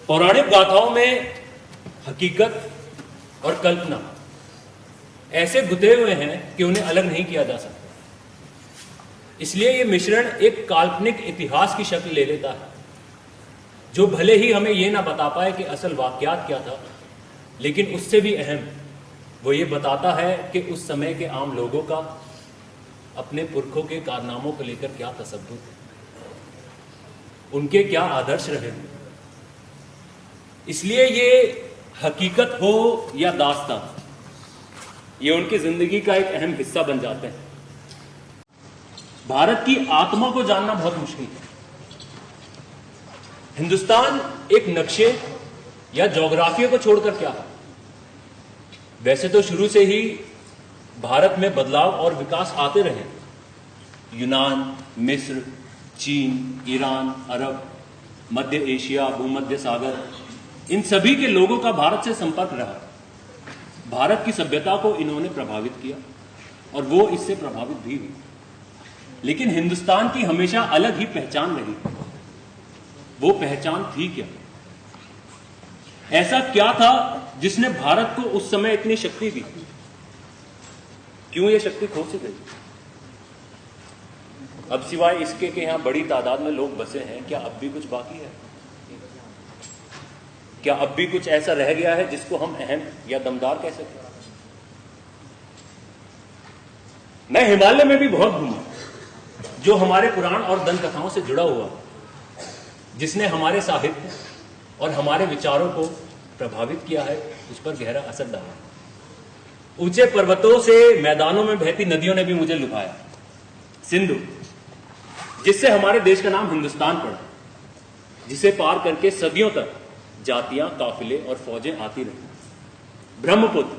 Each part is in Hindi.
पौराणिक गाथाओं में हकीकत और कल्पना ऐसे गुथे हुए हैं कि उन्हें अलग नहीं किया जा सकता। इसलिए यह मिश्रण एक काल्पनिक इतिहास की शक्ल ले लेता है, जो भले ही हमें यह ना बता पाए कि असल वाकयात क्या था, लेकिन उससे भी अहम वो ये बताता है कि उस समय के आम लोगों का अपने पुरखों के कारनामों को लेकर क्या तसव्वुर है, उनके क्या आदर्श रहे। इसलिए ये हकीकत हो या दास्तां, ये उनकी जिंदगी का एक अहम हिस्सा बन जाते हैं। भारत की आत्मा को जानना बहुत मुश्किल है। हिंदुस्तान एक नक्शे या ज्योग्राफिया को छोड़कर क्या है? वैसे तो शुरू से ही भारत में बदलाव और विकास आते रहे। यूनान, मिस्र, चीन, ईरान, अरब, मध्य एशिया, भूमध्य सागर, इन सभी के लोगों का भारत से संपर्क रहा। भारत की सभ्यता को इन्होंने प्रभावित किया और वो इससे प्रभावित भी हुई। लेकिन हिंदुस्तान की हमेशा अलग ही पहचान रही। वो पहचान थी क्या? ऐसा क्या था जिसने भारत को उस समय इतनी शक्ति दी? क्यों यह शक्ति खो सी गई? अब सिवाय इसके कि यहां बड़ी तादाद में लोग बसे हैं, क्या अब भी कुछ बाकी है? क्या अब भी कुछ ऐसा रह गया है जिसको हम अहम या दमदार कह सकें? मैं हिमालय में भी बहुत घूमा, जो हमारे पुराण और दंत कथाओं से जुड़ा हुआ, जिसने हमारे साहित्य और हमारे विचारों को प्रभावित किया है, उस पर गहरा असर डाला। ऊंचे पर्वतों से मैदानों में बहती नदियों ने भी मुझे लुभाया। सिंधु, जिससे हमारे देश का नाम हिंदुस्तान पड़ा, जिसे पार करके सदियों तक जातियां, काफिले और फौजें आती रही। ब्रह्मपुत्र,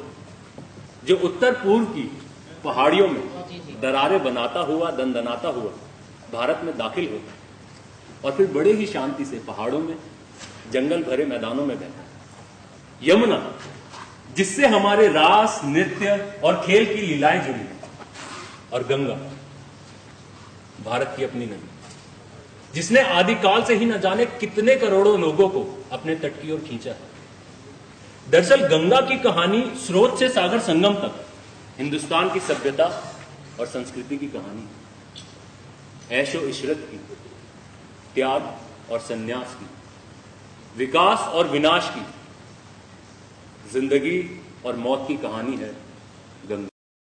जो उत्तर पूर्व की पहाड़ियों में दरारें बनाता हुआ, दंदनाता हुआ भारत में दाखिल होता और फिर बड़े ही शांति से पहाड़ों में, जंगल भरे मैदानों में बहता। यमुना, जिससे हमारे रास, नृत्य और खेल की लीलाएं जुड़ी। और गंगा, भारत की अपनी नदी, जिसने आदिकाल से ही न जाने कितने करोड़ों लोगों को अपने तट की ओर खींचा है। दरअसल गंगा की कहानी स्रोत से सागर संगम तक हिंदुस्तान की सभ्यता और संस्कृति की कहानी है। ऐशो इशरत की, त्याग और संन्यास की, विकास और विनाश की, जिंदगी और मौत की कहानी है गंगा।